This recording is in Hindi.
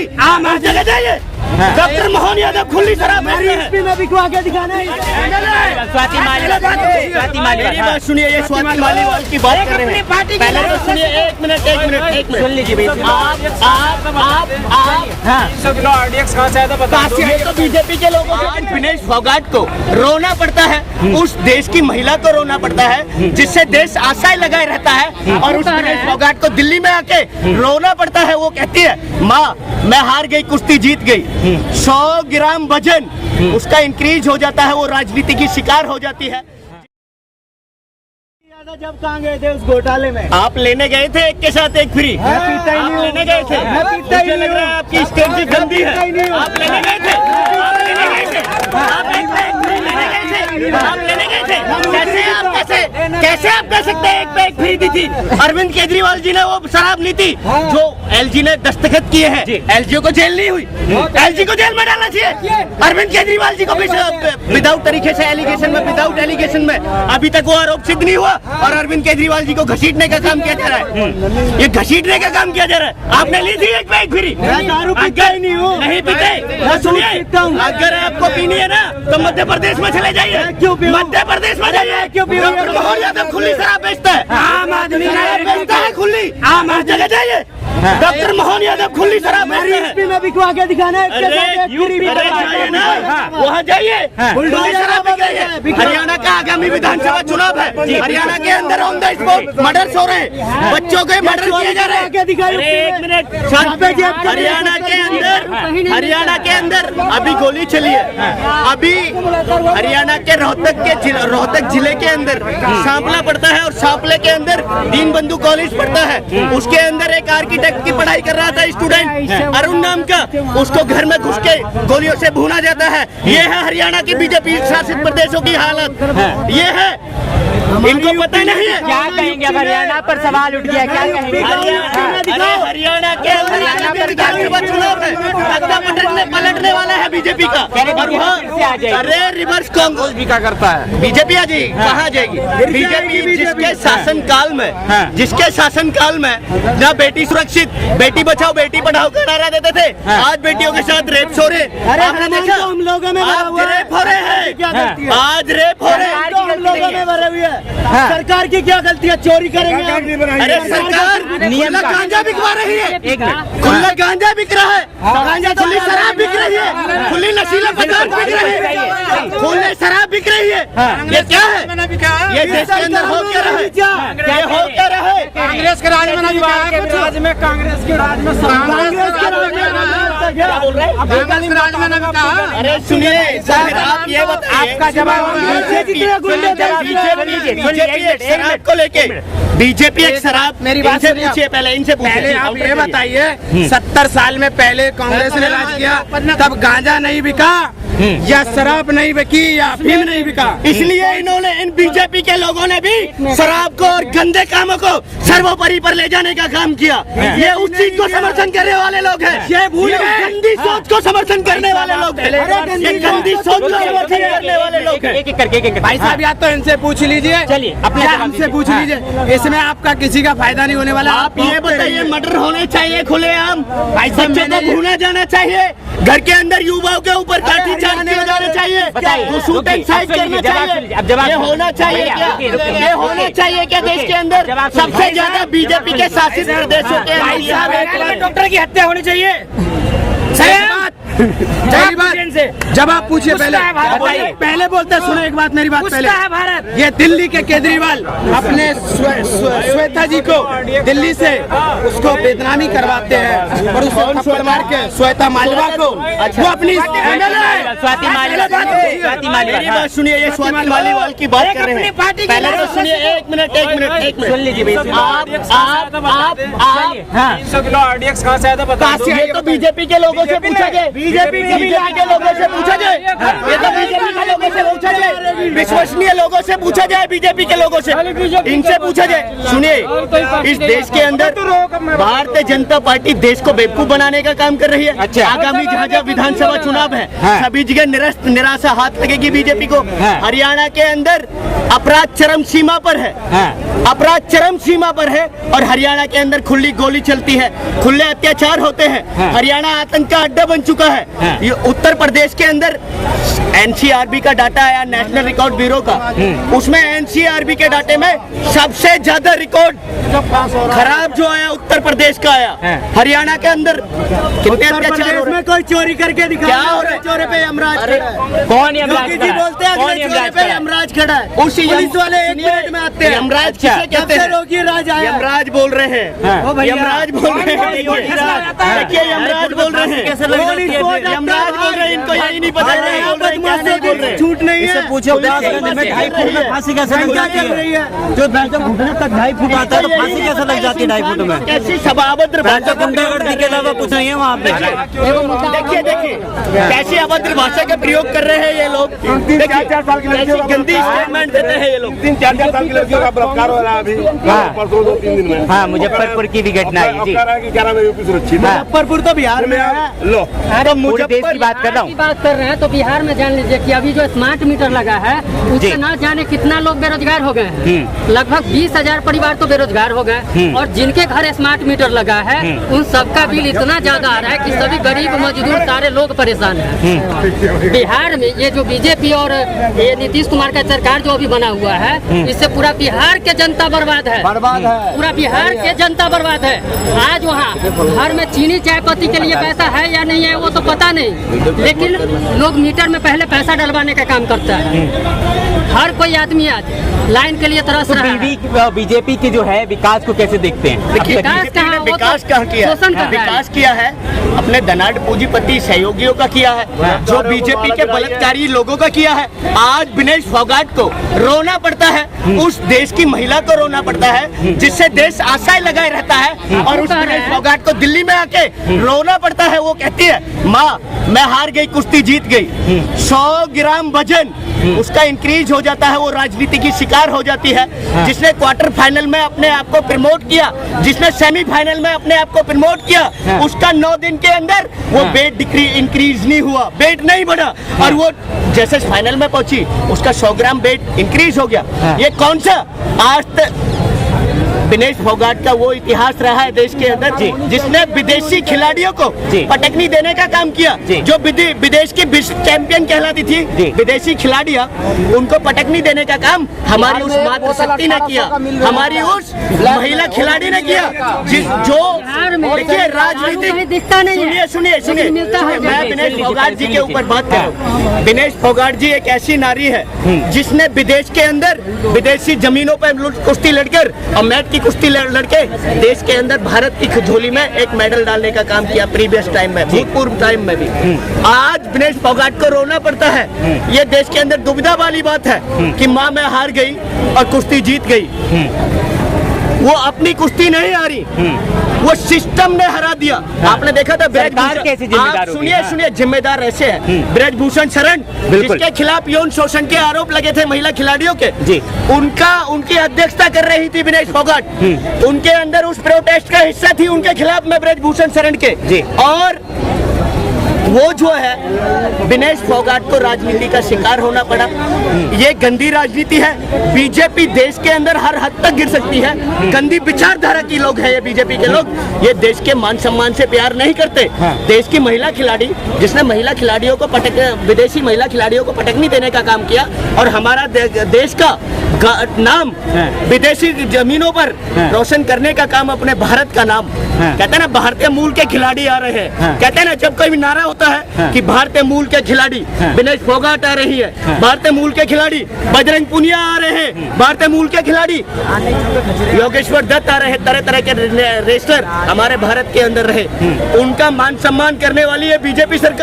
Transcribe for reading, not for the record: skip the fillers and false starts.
खुली आम हर जगह जाइए। डॉक्टर मोहन यादव खुली शराब बेचते हैं। बिकवा के दिखाना है। स्वाति माली मेरी बात सुनिए, ये स्वाति मालीवाल की बात कर रहे हैं। पहले तो सुनिए, एक मिनट सुन लीजिए भैया। ये तो बीजेपी के लोगों को, विनेश फोगाट को रोना पड़ता है, उस देश की महिला को रोना पड़ता है जिससे देश आशाएं लगाए रहता है, और उस विनेश फोगाट को दिल्ली में आके रोना पड़ता है। वो कहती है माँ मैं हार गई, कुश्ती जीत गई। 100 ग्राम वजन उसका इंक्रीज हो जाता है, वो राजनीति की शिकार हो जाती है। जब कहाँ गए थे उस घोटाले में? आप लेने गए थे एक के साथ एक फ्री, मैं पीता ही नहीं हूँ। लेने गए थे। मुझे लग रहा है आपकी स्ट्रेटजी गंदी है। आप लेने गए थे, आप लेने गए थे, आप लेने गए थे। कैसे आप कह सकते हैं एक पे एक फ्री दी थी? अरविंद केजरीवाल जी ने वो शराब नीति जो एलजी ने दस्तखत किए हैं, एलजी को जेल नहीं हुई, एलजी को जेल में डालना चाहिए। अरविंद केजरीवाल जी को विदाउट तरीके से एलिगेशन में, विदाउट एलिगेशन में अभी तक वो आरोप सिद्ध नहीं हुआ, और अरविंद केजरीवाल जी को घसीटने का काम किया जा रहा है। ये घसीटने का काम किया जा रहा है। आपने ली थी एक पे एक फ्री? दारू पीता ही नहीं हूँ। नहीं पीते? सुनिए, अगर आपको पीनी है ना तो मध्य प्रदेश में चले जाइए। क्यों पीऊं? मध्य प्रदेश में जाइए। क्यों पीऊं? डॉक्टर मोहन यादव खुली शराब बेचता है। आम आदमी शराब बेचता है खुली, आम हर जगह जाइए। डॉक्टर मोहन यादव खुली शराब बेचते हैं। यूपी में बिकवा के दिखाना है। जाइए ना, वहाँ जाइए। खुली शराब बिक रही है। हरियाणा का आगामी विधानसभा चुनाव है, हरियाणा के अंदर ऑन द स्पॉट मर्डर हो रहे हैं, बच्चों के मर्डर किए जा रहे हैं। एक मिनट, हरियाणा के अंदर अभी गोली चली है। अभी हरियाणा के रोहतक जिले के अंदर सांपला पड़ता है, और सांपले के अंदर दीनबंधु कॉलेज पड़ता है। उसके अंदर एक आर्किटेक्ट की पढ़ाई कर रहा था स्टूडेंट, अरुण नाम का, उसको घर में घुस के गोलियों से भूना जाता है। ये है हरियाणा की बीजेपी शासित प्रदेशों की हालत। ये है, इनको पता नहीं है। क्या कहेंगे? अब हरियाणा पर सवाल उठ गया, क्या कहेंगे? हरियाणा के विधानसभा चुनाव है, पलटने वाला है बीजेपी का। अरे रिवर्स कांग्रेस भी क्या करता है? बीजेपी आ जाएगी, कहाँ जाएगी? बीजेपी जिसके शासनकाल में, जिसके शासनकाल में जहाँ बेटी सुरक्षित, बेटी बचाओ बेटी पढ़ाओ का नारा देते थे, आज बेटियों के साथ रेप हो रहे। आपने देखा? हम लोगों में आज रेप हो रहे हैं, आज रेप हो रहे हैं। हम लोगों में भरे हुए हैं। सरकार की क्या गलती है? चोरी करेंगे? अरे सरकार नियम गांजा बिकवा रही है, खुला गांजा बिक रहा है, गांजा खुली शराब बिक रही है, खुली नशीला पदार्थ बिक रहे हैं, खुली शराब बिक रही है। ये क्या है? ये देश के अंदर हो क्या रहा है? ये हो क्या रहा है? कांग्रेस के राज में नहीं बिका, राज में कांग्रेस के राज में, कांग्रेस के राज में क्या बोल रहे हैं? अरे सुनिए सर, आप ये बताइए, आपका जवाब शराब को लेके बीजेपी एक शराब, मेरी बात से पूछिए, पहले इनसे पहले आप ये बताइए, 70 साल में पहले कांग्रेस ने राज किया, तब गांजा नहीं बिका या शराब नहीं बिकी या अफीम नहीं बिका? इसलिए इन्होंने, इन बीजेपी के लोगों ने भी शराब को और गंदे कामों को सर्वोपरि पर ले जाने का काम किया। ये उस चीज को समर्थन करने वाले लोग हैं, ये भूल गए, गंदी सोच को समर्थन करने वाले लोग हैं, ये गंदी सोच को समर्थन करने वाले लोग हैं। एक एक करके भाई साहब या तो इनसे पूछ लीजिए, चलिए अपने हमसे पूछ लीजिए, इसमें आपका किसी का फायदा नहीं होने वाला। आप ये बताइए, मर्डर होने चाहिए खुलेआम, बच्चों को भूना जाना चाहिए, घर के अंदर युवाओं के ऊपर लाठी चार्ज किया जाना चाहिए, तो शूट एंड साइड करना चाहिए। ये होना चाहिए क्या? ये होना चाहिए क्या देश के अंदर? सबसे ज्यादा बीजेपी के शासित प्रदेशों के अंदर डॉक्टर की हत्या होनी चाहिए। मेरी बात जब आप पूछिए, पहले बोलते सुनो एक बात, मेरी बात पहले। भारत ये दिल्ली के केजरीवाल अपने श्वेता जी को दिल्ली से उसको बदनामी करवाते हैं, और उसको थप्पड़ मार के श्वेता मालवा को वो अपनी स्वाति माली। मेरी बात सुनिए, ये स्वाति मालीवाल की बात कर रहे हैं। पहले तो सुनिए, एक मिनट सुन लीजिए भैया। ये तो बीजेपी के लोगों से पूछा गया, बीजेपी के लोगों लोगों से पूछा जाए, ये तो बीजेपी के लोगों से पूछा जाए, विश्वसनीय लोगों से पूछा जाए, बीजेपी के लोगों से, इनसे पूछा जाए। सुनिए, इस देश के अंदर भारतीय जनता पार्टी देश को बेवकूफ बनाने का काम कर रही है। अच्छा। आगामी जहाँ जहाँ विधानसभा चुनाव है, हाँ। सभी जगह निरस्त निराशा हाथ लगेगी बीजेपी को। हाँ। हरियाणा के अंदर अपराध चरम सीमा पर है, हाँ। अपराध चरम सीमा पर है, और हरियाणा के अंदर खुली गोली चलती है, खुले अत्याचार होते हैं। हाँ। हरियाणा आतंक का अड्डा बन चुका है। हाँ। ये उत्तर प्रदेश के अंदर एनसीआरबी का डाटा आया, नेशनल रिकॉर्ड ब्यूरो का, उसमें एनसीआरबी के डाटे में सबसे ज्यादा रिकॉर्ड खराब जो आया उत्तर प्रदेश का आया। हाँ। हरियाणा के अंदर कितने अत्याचार हो रहे हैं? कोई चोरी करके दिखा, क्या हो रहा है? चोरी पे यमराज अरे, खड़ा है। कौन यमराज योगी खड़ा जी है? बोलते हैं कौन अगले चोरी यमराज पे खड़ा है? यमराज खड़ा है। उसी पुलिस वाले एक मिनट में आते हैं। यमराज अच्छा। किसे कहते हैं? रोगी राज आया। यमराज बोल रहे हैं। हाँ। ओ भैया, यमराज बोल रहे हैं। देखिए यमराज बोल रहे हैं। कैसे लग जाती है? यमराज बोल रहे हैं, इनको यही नहीं पता है बोल रहे हैं, क्या नहीं बोल रहे हैं। छूट नहीं है। पूछो में 2.5 फुट में फांसी कैसे लग जाती है? जो घुटने तक 2.5 फुट आता है तो फांसी कैसे लग जाती है 2.5 फुट में? कैसी सभाअभद्र भाषा का गुंडागर्दी के अलावा कुछ नहीं है वहाँ पे। देखिए देखिए कैसी अभद्र भाषा का प्रयोग कर रहे हैं ये लोग। देखिए कैसी गंदी स्टेटमेंट देते हैं ये लोग। 3-4 साल की लड़कियों का बलात्कार हो रहा है अभी परसों 2-3 दिन में। हाँ, मुजफ्फरपुर की भी घटना है जी। कह रहा है कि क्या नाम है यूपी सुरक्षित मुजफ्फरपुर तो बिहार में है। लो पूरे देश की बात कर रहा की हूँ। बात कर रहे हैं तो बिहार में जान लीजिए कि अभी जो स्मार्ट मीटर लगा है उससे ना जाने कितना लोग बेरोजगार हो गए हैं। लगभग 20,000 परिवार तो बेरोजगार हो गए, और जिनके घर स्मार्ट मीटर लगा है उन सबका बिल इतना ज्यादा आ रहा है कि सभी गरीब मजदूर सारे लोग परेशान हैं। बिहार में ये जो बीजेपी और ये नीतीश कुमार का सरकार जो अभी बना हुआ है, इससे पूरा बिहार के जनता बर्बाद है, पूरा बिहार के जनता बर्बाद है। आज वहाँ घर में चीनी चाय पत्ती के लिए पैसा है या नहीं है वो तो पता नहीं, लेकिन लोग मीटर में पहले पैसा डलवाने का काम करता है। हर कोई आदमी आज लाइन के लिए तरस रहा है। बीजेपी के जो है विकास को कैसे देखते हैं? देखिए विकास बीजेपी ने कहाँ? वो तो विकास कहाँ किया है? शोषण कर रहा है। विकास किया है अपने धनाढ़ पूंजीपति सहयोगियों का किया है, जो बीजेपी के बलात्कारी लोगों का किया है। आज विनेश फोगाट को रोना पड़ता है, उस देश की महिला को रोना पड़ता है जिससे देश आशाएं लगाए रहता है, और उस विनेश फोगाट को दिल्ली में आके रोना पड़ता है। वो कहती है, माँ मैं हार गई, कुश्ती जीत गई। 100 ग्राम वजन उसका इंक्रीज हो जाता है, वो राजनीति की शिकार हो जाती है। जिसने क्वार्टर फाइनल में अपने आप को प्रमोट किया, जिसने सेमीफाइनल में अपने आप को प्रमोट किया, उसका 9 दिन के अंदर वो वेट इंक्रीज नहीं हुआ, वेट नहीं बढ़ा, और वो जैसे फाइनल में पहुंची उसका 100 ग्राम वेट इंक्रीज हो गया। ये कौन सा आज तक विनेश फोगाट का वो इतिहास रहा है देश के अंदर जिसने विदेशी खिलाड़ियों को पटकनी देने का काम किया। जो विदेश की विश्व चैंपियन कहलाती थी विदेशी खिलाड़ियां, उनको पटकनी देने का काम हमारी उस मातृशक्ति ने किया, हमारी उस महिला खिलाड़ी ने किया। जो देखिए राजनीतिक दिखता नहीं है। सुनिए मैं विनेश फोगाट जी के ऊपर बात कर रहा हूँ। विनेश फोगाट जी एक ऐसी नारी है जिसने विदेश के अंदर विदेशी जमीनों पर कुश्ती लड़कर और मैट की कुश्ती लड़के देश के अंदर भारत की झोली में एक मेडल डालने का काम किया प्रीवियस टाइम में, भूतपूर्व टाइम में भी। आज विनेश फोगाट को रोना पड़ता है। ये देश के अंदर दुविधा वाली बात है कि माँ मैं हार गई और कुश्ती जीत गई। वो अपनी कुश्ती नहीं हारी, वो सिस्टम ने हरा दिया। आपने देखा था सरकार कैसे जिम्मेदार होगी? सुनिए जिम्मेदार ऐसे है ब्रजभूषण शरण, जिसके खिलाफ यौन शोषण के आरोप लगे थे महिला खिलाड़ियों के, उनकी अध्यक्षता कर रही थी विनेश फोगाट। उनके अंदर उस प्रोटेस्ट का हिस्सा थी उनके खिलाफ में ब्रजभूषण शरण के। और वो जो है विनेश फोगाट को राजनीति का शिकार होना पड़ा। ये गंदी राजनीति है। बीजेपी देश के अंदर हर हद तक गिर सकती है। गंदी विचारधारा की लोग हैं ये बीजेपी के लोग। ये देश के मान सम्मान से प्यार नहीं करते। देश की महिला खिलाड़ी जिसने महिला खिलाड़ियों को विदेशी महिला खिलाड़ियों को पटकनी देने का काम किया, और हमारा देश का नाम विदेशी जमीनों पर रोशन करने का काम अपने भारत का नाम। कहते हैं ना भारतीय मूल के खिलाड़ी आ रहे हैं। कहते हैं ना जब कोई नारा होता है कि भारतीय मूल के खिलाड़ी विनेश फोगाट आ रही है, भारतीय मूल के खिलाड़ी बजरंग पुनिया आ रहे हैं, भारतीय मूल के खिलाड़ी योगेश्वर दत्त आ रहे हैं, तरह तरह के रेसलर हमारे भारत के अंदर रहे। उनका मान सम्मान करने वाली है बीजेपी सरकार।